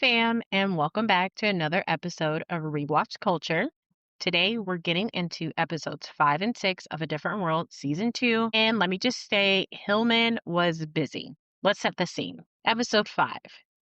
fam, and welcome back to another episode of Rewatch Culture. Today, we're getting into episodes 5 and 6 of A Different World, Season 2. And let me just say, Hillman was busy. Let's set the scene. Episode 5.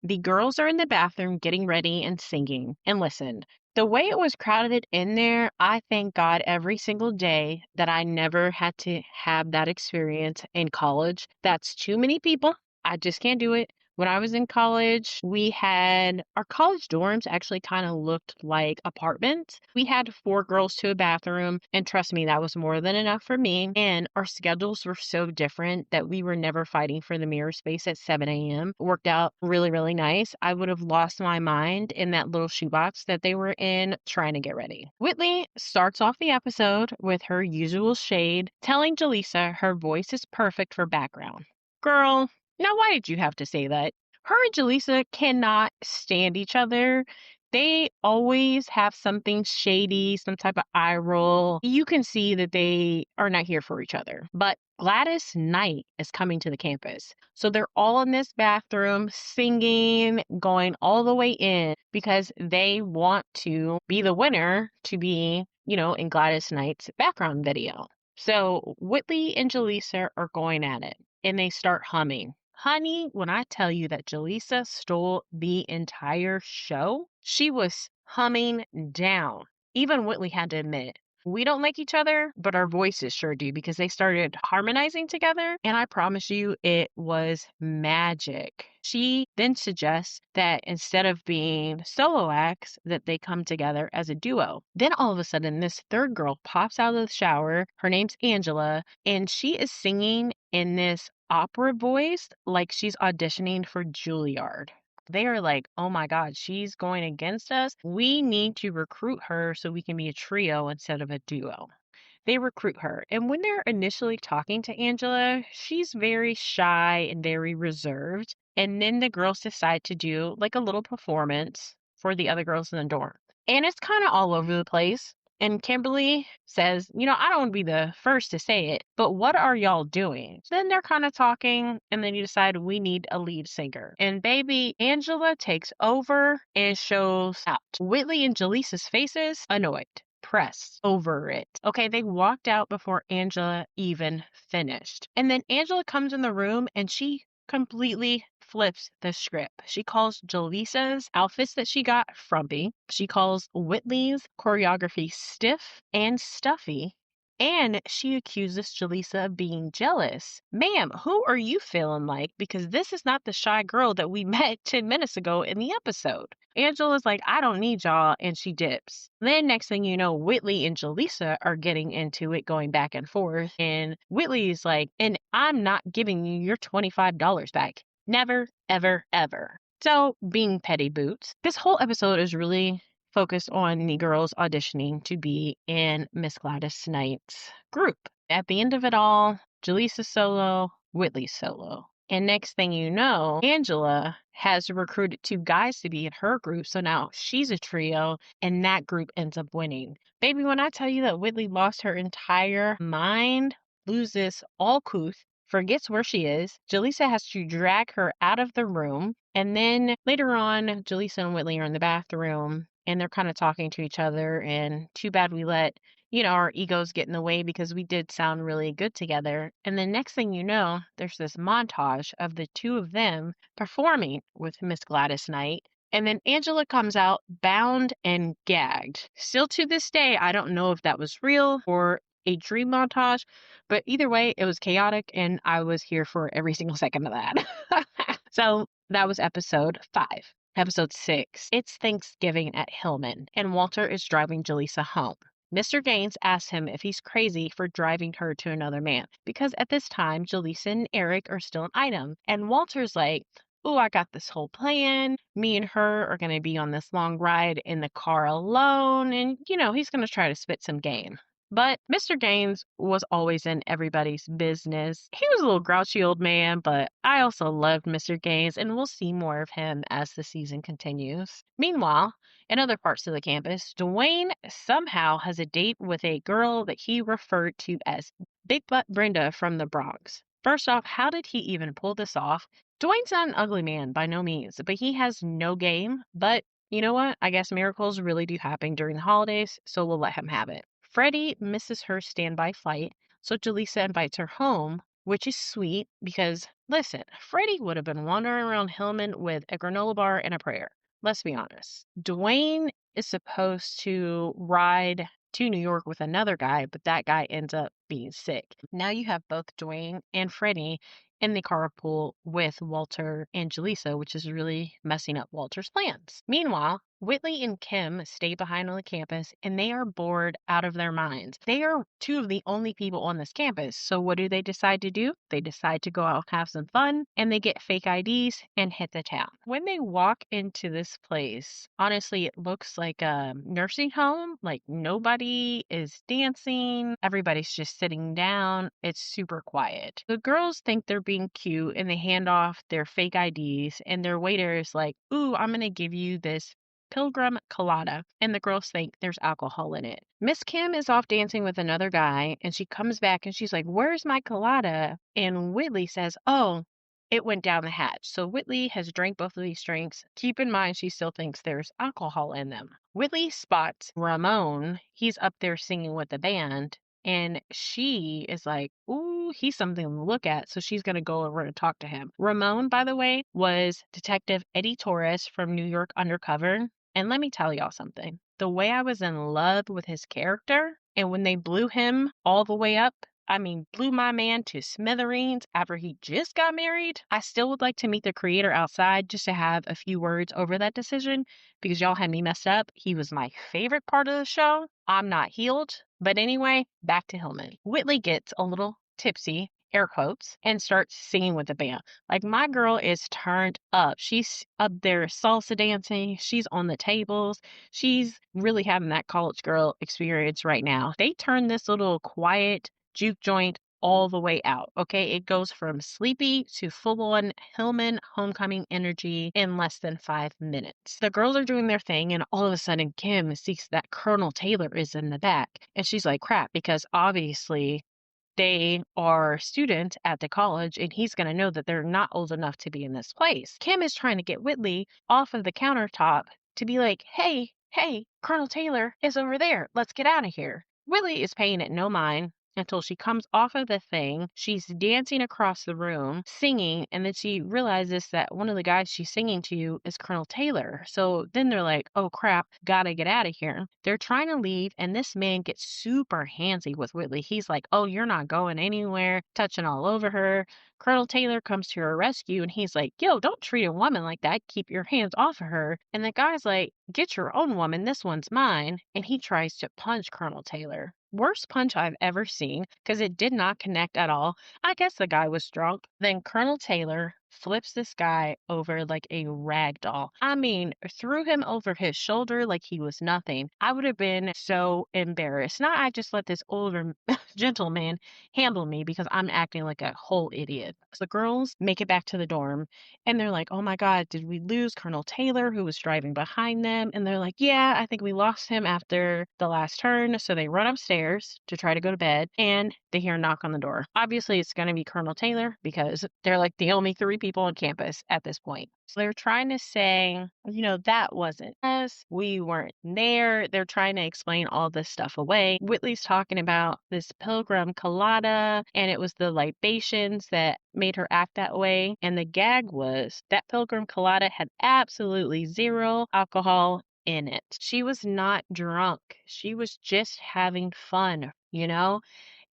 The girls are in the bathroom getting ready and singing. And listen, the way it was crowded in there, I thank God every single day that I never had to have that experience in college. That's too many people. I just can't do it. When I was in college, we had our college dorms actually kind of looked like apartments. We had 4 girls to a bathroom, and trust me, that was more than enough for me. And our schedules were so different that we were never fighting for the mirror space at 7 a.m. It worked out really, really nice. I would have lost my mind in that little shoebox that they were in trying to get ready. Whitley starts off the episode with her usual shade, telling Jaleesa her voice is perfect for background. Girl, now why did you have to say that? Her and Jaleesa cannot stand each other. They always have something shady, some type of eye roll. You can see that they are not here for each other. But Gladys Knight is coming to the campus. So they're all in this bathroom singing, going all the way in because they want to be the winner to be, in Gladys Knight's background video. So Whitley and Jaleesa are going at it and they start humming. Honey, when I tell you that Jaleesa stole the entire show, she was humming down. Even Whitley had to admit, we don't like each other, but our voices sure do because they started harmonizing together. And I promise you, it was magic. She then suggests that instead of being solo acts, that they come together as a duo. Then all of a sudden, this third girl pops out of the shower. Her name's Angela, and she is singing in this opera voice like she's auditioning for Juilliard. They are like, oh my God, she's going against us. We need to recruit her so we can be a trio instead of a duo. They recruit her. And when they're initially talking to Angela, she's very shy and very reserved. And then the girls decide to do like a little performance for the other girls in the dorm. And it's kind of all over the place. And Kimberly says, I don't want to be the first to say it, but what are y'all doing? Then they're kind of talking, and then you decide we need a lead singer. And baby, Angela takes over and shows out. Whitley and Jaleesa's faces, annoyed, pressed over it. Okay, they walked out before Angela even finished. And then Angela comes in the room and she completely flips the script. She calls Jaleesa's outfits that she got frumpy. She calls Whitley's choreography stiff and stuffy. And she accuses Jaleesa of being jealous. Ma'am, who are you feeling like? Because this is not the shy girl that we met 10 minutes ago in the episode. Angela's like, I don't need y'all, and she dips. Then next thing you know, Whitley and Jaleesa are getting into it, going back and forth. And Whitley's like, and I'm not giving you your $25 back. Never, ever, ever. So, being petty boots, this whole episode is really focused on the girls auditioning to be in Miss Gladys Knight's group. At the end of it all, Jaleesa's solo, Whitley's solo. And next thing you know, Angela has recruited 2 guys to be in her group. So now she's a trio and that group ends up winning. Baby, when I tell you that Whitley lost her entire mind, loses all couth, forgets where she is, Jaleesa has to drag her out of the room. And then later on, Jaleesa and Whitley are in the bathroom and they're kind of talking to each other. And too bad we let our egos get in the way because we did sound really good together. And then next thing you know, there's this montage of the 2 of them performing with Miss Gladys Knight. And then Angela comes out bound and gagged. Still to this day, I don't know if that was real or a dream montage, but either way, it was chaotic and I was here for every single second of that. So that was episode 5. Episode 6, it's Thanksgiving at Hillman, and Walter is driving Jaleesa home. Mr. Gaines asks him if he's crazy for driving her to another man, because at this time, Jaleesa and Eric are still an item. And Walter's like, ooh, I got this whole plan. Me and her are going to be on this long ride in the car alone. And, he's going to try to spit some game. But Mr. Gaines was always in everybody's business. He was a little grouchy old man, but I also loved Mr. Gaines, and we'll see more of him as the season continues. Meanwhile, in other parts of the campus, Dwayne somehow has a date with a girl that he referred to as Big Butt Brenda from the Bronx. First off, how did he even pull this off? Dwayne's not an ugly man by no means, but he has no game. But you know what? I guess miracles really do happen during the holidays, so we'll let him have it. Freddie misses her standby flight, so Jaleesa invites her home, which is sweet because, listen, Freddie would have been wandering around Hillman with a granola bar and a prayer. Let's be honest. Dwayne is supposed to ride to New York with another guy, but that guy ends up being sick. Now you have both Dwayne and Freddie in the carpool with Walter and Jaleesa, which is really messing up Walter's plans. Meanwhile, Whitley and Kim stay behind on the campus and they are bored out of their minds. They are two of the only people on this campus. So what do? They decide to do? They decide to go out and have some fun and they get fake IDs and hit the town. When they walk into this place, honestly, it looks like a nursing home. Like nobody is dancing. Everybody's just sitting down. It's super quiet. The girls think they're being cute and they hand off their fake IDs and their waiter is like, ooh, I'm going to give you this Pilgrim Colada, and the girls think there's alcohol in it. Miss Kim is off dancing with another guy, and she comes back and she's like, where's my colada? And Whitley says, oh, it went down the hatch. So Whitley has drank both of these drinks. Keep in mind, she still thinks there's alcohol in them. Whitley spots Ramon. He's up there singing with the band. And she is like, ooh, he's something to look at. So she's going to go over and talk to him. Ramon, by the way, was Detective Eddie Torres from New York Undercover. And let me tell y'all something. The way I was in love with his character, and when they blew him all the way up, I mean, blew my man to smithereens after he just got married, I still would like to meet the creator outside just to have a few words over that decision because y'all had me messed up. He was my favorite part of the show. I'm not healed. But anyway, back to Hillman. Whitley gets a little tipsy, air quotes, and starts singing with the band. Like my girl is turned up. She's up there salsa dancing. She's on the tables. She's really having that college girl experience right now. They turn this little quiet juke joint all the way out. Okay. It goes from sleepy to full on Hillman homecoming energy in less than 5 minutes. The girls are doing their thing, and all of a sudden, Kim sees that Colonel Taylor is in the back. And she's like, crap, because obviously they are students at the college and he's going to know that they're not old enough to be in this place. Kim is trying to get Whitley off of the countertop to be like, hey, Colonel Taylor is over there. Let's get out of here. Whitley is paying it no mind until she comes off of the thing. She's dancing across the room, singing, and then she realizes that one of the guys she's singing to is Colonel Taylor. So then they're like, oh crap, gotta get out of here. They're trying to leave, and this man gets super handsy with Whitley. He's like, oh, you're not going anywhere, touching all over her. Colonel Taylor comes to her rescue, and he's like, yo, don't treat a woman like that. Keep your hands off of her. And the guy's like, get your own woman. This one's mine. And he tries to punch Colonel Taylor. Worst punch I've ever seen because it did not connect at all. I guess the guy was drunk. Then Colonel Taylor flips this guy over like a rag doll. I mean, threw him over his shoulder like he was nothing. I would have been so embarrassed. Now I just let this older gentleman handle me because I'm acting like a whole idiot. So the girls make it back to the dorm and they're like, oh my God, did we lose Colonel Taylor who was driving behind them? And they're like, yeah, I think we lost him after the last turn. So they run upstairs to try to go to bed and they hear a knock on the door. Obviously, it's going to be Colonel Taylor because they're like the only 3 people on campus at this point. So they're trying to say, that wasn't us. We weren't there. They're trying to explain all this stuff away. Whitley's talking about this Pilgrim Colada, and it was the libations that made her act that way. And the gag was that Pilgrim Colada had absolutely 0 alcohol in it. She was not drunk. She was just having fun,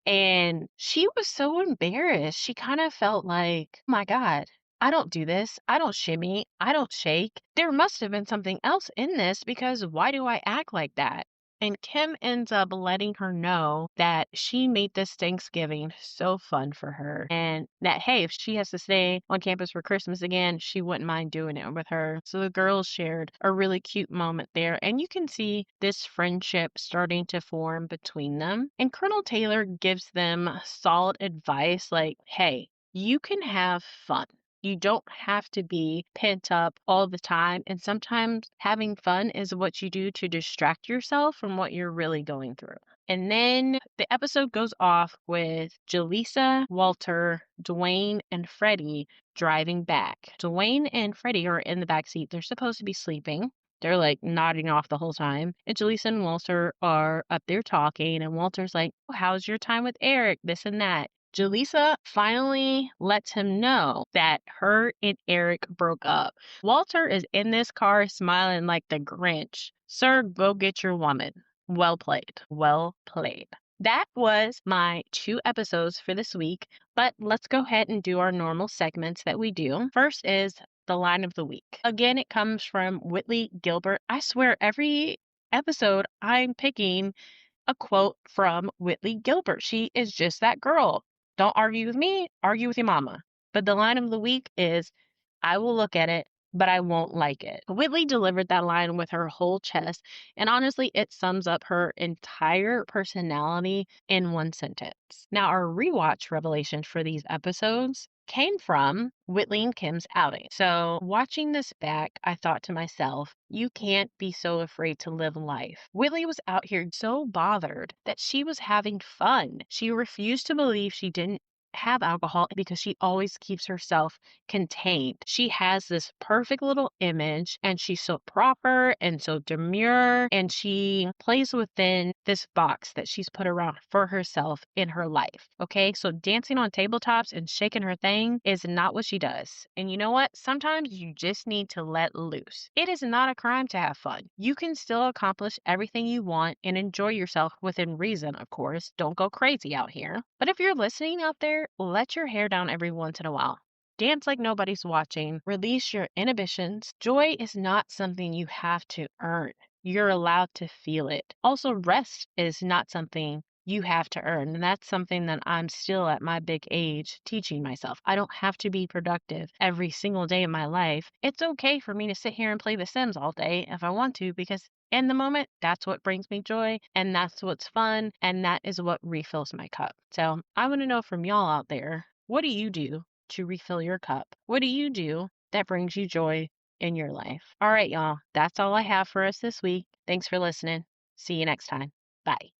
And she was so embarrassed. She kind of felt like, oh my God, I don't do this. I don't shimmy. I don't shake. There must have been something else in this because why do I act like that? And Kim ends up letting her know that she made this Thanksgiving so fun for her. And that, hey, if she has to stay on campus for Christmas again, she wouldn't mind doing it with her. So the girls shared a really cute moment there. And you can see this friendship starting to form between them. And Colonel Taylor gives them solid advice like, hey, you can have fun. You don't have to be pent up all the time. And sometimes having fun is what you do to distract yourself from what you're really going through. And then the episode goes off with Jaleesa, Walter, Dwayne, and Freddie driving back. Dwayne and Freddie are in the back seat. They're supposed to be sleeping. They're like nodding off the whole time. And Jaleesa and Walter are up there talking. And Walter's like, oh, how's your time with Eric? This and that. Jaleesa finally lets him know that her and Eric broke up. Walter is in this car smiling like the Grinch. Sir, go get your woman. Well played. Well played. That was my 2 episodes for this week, but let's go ahead and do our normal segments that we do. First is the line of the week. Again, it comes from Whitley Gilbert. I swear every episode I'm picking a quote from Whitley Gilbert. She is just that girl. Don't argue with me, argue with your mama. But the line of the week is, I will look at it, but I won't like it. Whitley delivered that line with her whole chest, and honestly, it sums up her entire personality in one sentence. Now, our rewatch revelation for these episodes came from Whitley and Kim's outing. So, watching this back, I thought to myself, you can't be so afraid to live life. Whitley was out here so bothered that she was having fun. She refused to believe she didn't have alcohol because she always keeps herself contained. She has this perfect little image and she's so proper and so demure, and she plays within this box that she's put around for herself in her life. Okay, so dancing on tabletops and shaking her thing is not what she does. And you know what? Sometimes you just need to let loose. It is not a crime to have fun. You can still accomplish everything you want and enjoy yourself within reason, of course. Don't go crazy out here. But if you're listening out there, let your hair down every once in a while. Dance like nobody's watching. Release your inhibitions. Joy is not something you have to earn. You're allowed to feel it. Also, rest is not something you have to earn. And that's something that I'm still at my big age teaching myself. I don't have to be productive every single day of my life. It's okay for me to sit here and play The Sims all day if I want to, because in the moment, that's what brings me joy, and that's what's fun, and that is what refills my cup. So I want to know from y'all out there, what do you do to refill your cup? What do you do that brings you joy in your life? All right, y'all, that's all I have for us this week. Thanks for listening. See you next time. Bye.